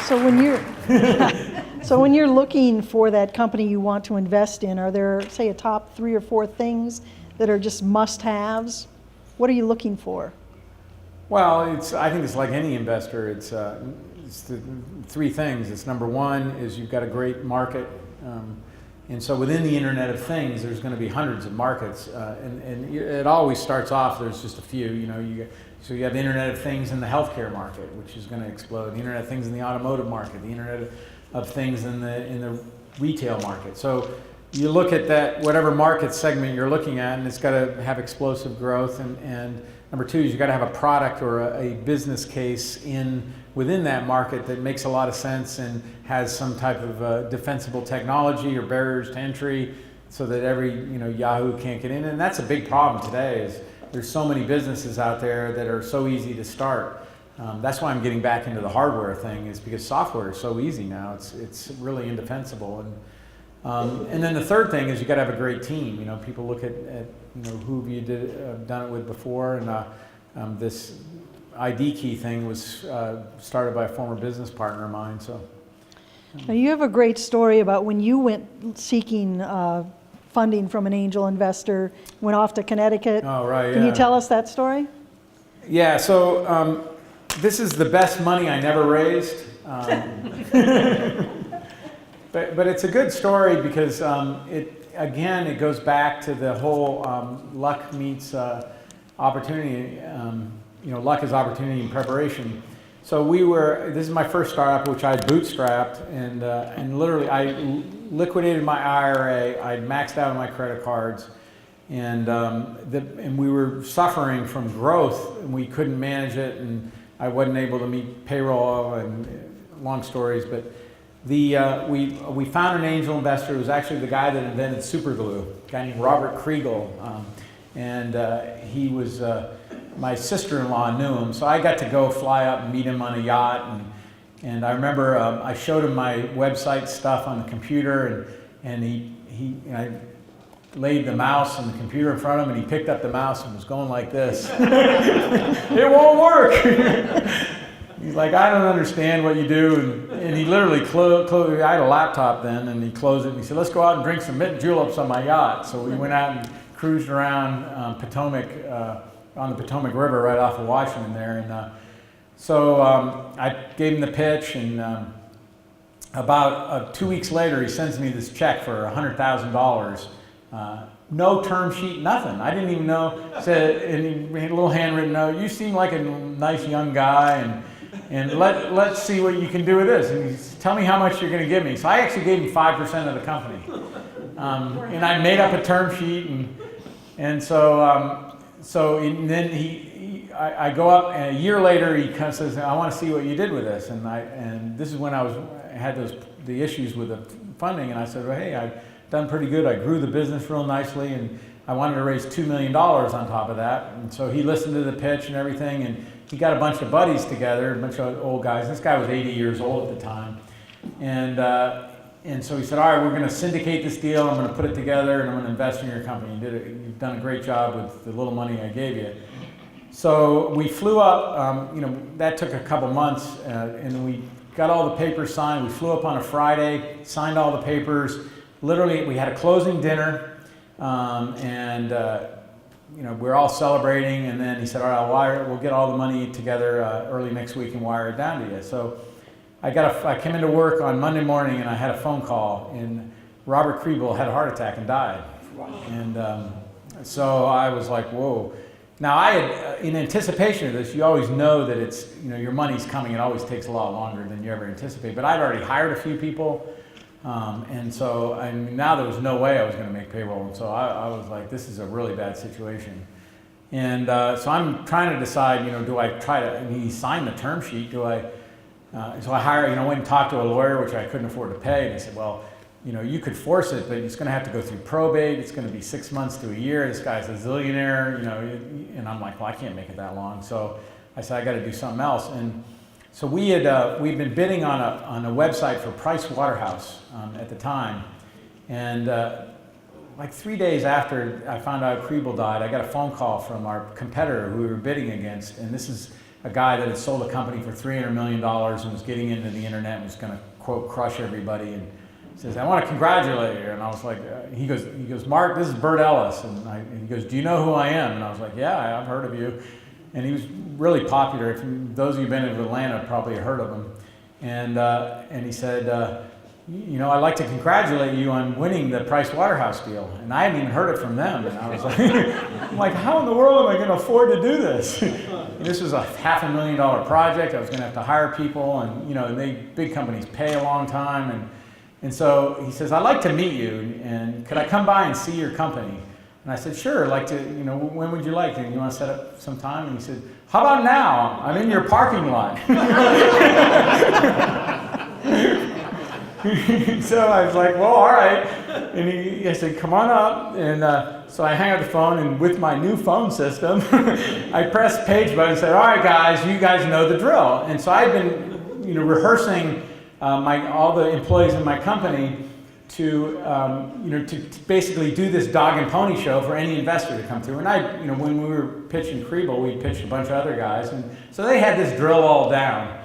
So when you're so when you're looking for that company you want to invest in, are there, say, a top 3 or 4 things that are just must-haves? What are you looking for? Well, I think it's like any investor. It's the 3 things. It's number 1 is you've got a great market, and so within the Internet of Things, there's going to be hundreds of markets, and it always starts off. There's just a few. So you have the Internet of Things in the healthcare market, which is going to explode. The Internet of Things in the automotive market. The Internet of Things in the retail market. So you look at that, whatever market segment you're looking at, and it's got to have explosive growth. And number 2 is you got to have a product or a business case within that market that makes a lot of sense and has some type of defensible technology or barriers to entry, so that every Yahoo can't get in. And that's a big problem today. Is there's so many businesses out there that are so easy to start. That's why I'm getting back into the hardware thing, is because software is so easy now. It's really indefensible. And then the third thing is you got to have a great team. People look at who have you done it with before, and this ID key thing was started by a former business partner of mine. So now you have a great story about when you went seeking funding from an angel investor, went off to Connecticut. Oh, right. Can you tell us that story? Yeah. So this is the best money I never raised. But it's a good story because it goes back to the whole luck meets opportunity. Luck is opportunity in preparation. So this is my first startup, which I had bootstrapped, and literally I liquidated my IRA. I maxed out on my credit cards, and we were suffering from growth, and we couldn't manage it, and I wasn't able to meet payroll, and long stories, but we found an angel investor who was actually the guy that invented super glue, a guy named Robert Kriegel, and he was my sister-in-law knew him, so I got to go fly up and meet him on a yacht, and I remember I showed him my website stuff on the computer, and I laid the mouse on the computer in front of him, and he picked up the mouse and was going like this. It won't work. He's like, I don't understand what you do. And he literally closed, I had a laptop then, and he closed it, and he said, let's go out and drink some mint juleps on my yacht. So we went out and cruised around Potomac, on the Potomac River right off of Washington there. And so I gave him the pitch, and about 2 weeks later, he sends me this check for $100,000. No term sheet, nothing. I didn't even know. And he had a little handwritten note. You seem like a nice young guy, and let's see what you can do with this. And he said, tell me how much you're going to give me. So I actually gave him 5% of the company, and I made up a term sheet, and then I go up, and a year later he kind of says, I want to see what you did with this, and this is when I had the issues with the funding, and I said, well, hey, I've done pretty good. I grew the business real nicely, and I wanted to raise $2 million on top of that. And so he listened to the pitch and everything, and he got a bunch of buddies together, a bunch of old guys. This guy was 80 years old at the time. And so he said, all right, we're going to syndicate this deal. I'm going to put it together, and I'm going to invest in your company. You've done a great job with the little money I gave you. So we flew up, that took a couple months, and we got all the papers signed. We flew up on a Friday, signed all the papers. Literally, we had a closing dinner, and we're all celebrating. And then he said, "All right, we'll get all the money together early next week and wire it down to you." So I came into work on Monday morning, and I had a phone call, and Robert Kriegel had a heart attack and died. Wow. And so I was like, "Whoa!" Now I had, in anticipation of this, you always know that it's your money's coming. It always takes a lot longer than you ever anticipate. But I'd already hired a few people. And so now there was no way I was going to make payroll. And so I was like, this is a really bad situation. And so I'm trying to decide, do I try to, and he signed the term sheet, so I hired, went and talked to a lawyer, which I couldn't afford to pay. And he said, well, you could force it, but it's going to have to go through probate. It's going to be 6 months to a year. This guy's a zillionaire, and I'm like, well, I can't make it that long. So I said, I got to do something else. And so we'd been bidding on a website for Price Waterhouse at the time, and like 3 days after I found out Kriegel died, I got a phone call from our competitor who we were bidding against, and this is a guy that had sold a company for $300 million and was getting into the internet and was going to, quote, crush everybody. And he says, I want to congratulate you. And I was like, he goes, Mark, this is Bert Ellis. And he goes, do you know who I am? And I was like, yeah, I've heard of you. And he was really popular. If those of you who've been to Atlanta probably heard of him. And he said, you know, I'd like to congratulate you on winning the Price Waterhouse deal. And I hadn't even heard it from them. And I was like, I'm like, how in the world am I going to afford to do this? And this was a $500,000 project. I was going to have to hire people, and you know, big companies pay a long time. And so he says, I'd like to meet you, and could I come by and see your company? And I said, sure, I'd like to, you know, when would you like to? You want to set up some time? And he said, how about now? I'm in your parking lot. So I was like, well, all right. And I said, come on up. And so I hang up the phone, and with my new phone system, I pressed page button and said, all right, guys, you guys know the drill. And so I've been, you know, rehearsing all the employees in my company to, you know, to basically do this dog and pony show for any investor to come through. And you know, when we were pitching Kriebel, we pitched a bunch of other guys, and so they had this drill all down.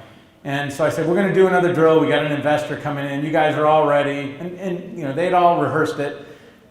And so I said, we're going to do another drill. We got an investor coming in. You guys are all ready. And you know, they'd all rehearsed it.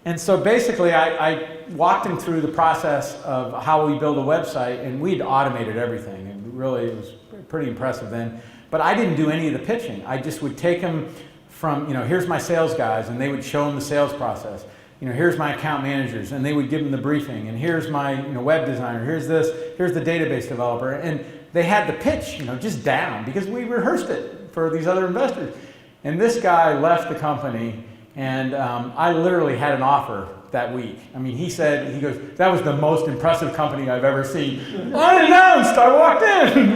And so basically, I walked them through the process of how we build a website, and we'd automated everything. And really, it was pretty impressive then. But I didn't do any of the pitching. I just would take them from, you know, here's my sales guys, and they would show them the sales process. You know, here's my account managers, and they would give them the briefing. And here's my, you know, web designer. Here's this. Here's the database developer. And they had the pitch, you know, just down because we rehearsed it for these other investors. And this guy left the company, and I literally had an offer that week. I mean, he goes, that was the most impressive company I've ever seen. Unannounced, I walked in,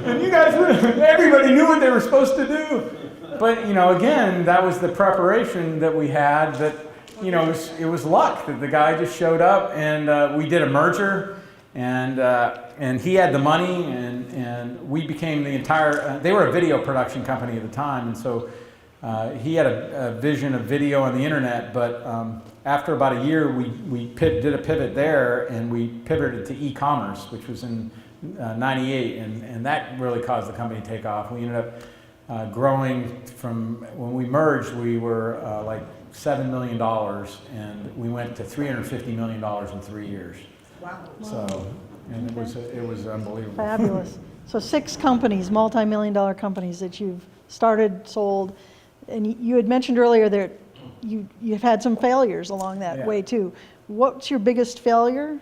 and you guys, everybody knew what they were supposed to do. But, you know, again, that was the preparation that we had that, you know, it was luck that the guy just showed up, and we did a merger. And he had the money, and we became the entire, they were a video production company at the time, and so he had a vision of video on the internet, but after about a year, we did a pivot there, and we pivoted to e-commerce, which was in 98, and that really caused the company to take off. We ended up growing from, when we merged, we were like $7 million, and we went to $350 million in 3 years. Wow. So, and it was unbelievable. Fabulous. So 6 companies, multi-million-dollar companies that you've started, sold, and you had mentioned earlier that you've had some failures along that way too. What's your biggest failure?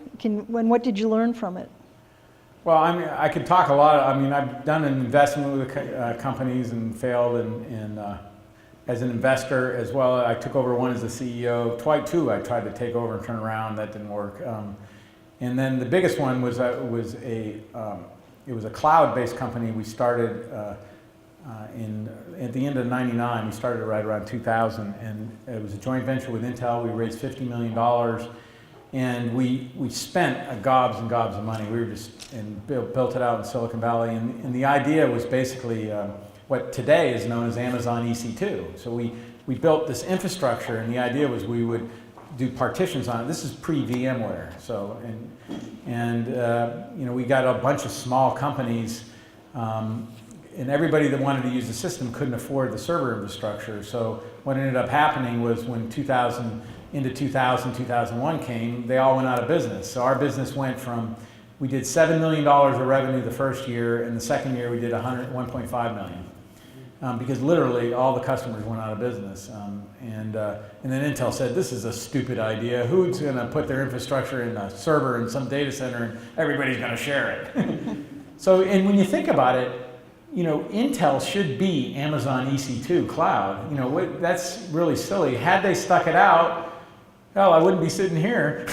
What did you learn from it? Well, I mean, I could talk a lot. I mean, I've done an investment with companies and failed, and as an investor as well. I took over one as the CEO. Twice, two, I tried to take over and turn around. That didn't work. And then the biggest one was it was a cloud-based company. We started at the end of '99. We started right around 2000, and it was a joint venture with Intel. We raised $50 million, and we spent gobs and gobs of money. We were built it out in Silicon Valley, and the idea was basically what today is known as Amazon EC2. So we built this infrastructure, and the idea was we would do partitions on it. This is pre-VMware. So, and you know, we got a bunch of small companies, and everybody that wanted to use the system couldn't afford the server infrastructure. So what ended up happening was when 2001 came, they all went out of business. So our business went from, we did $7 million of revenue the first year, and the second year we did $1.5 million. Because literally all the customers went out of business. And then Intel said, this is a stupid idea. Who's going to put their infrastructure in a server in some data center and everybody's going to share it? So, and when you think about it, you know, Intel should be Amazon EC2 cloud. You know, that's really silly. Had they stuck it out, hell, I wouldn't be sitting here.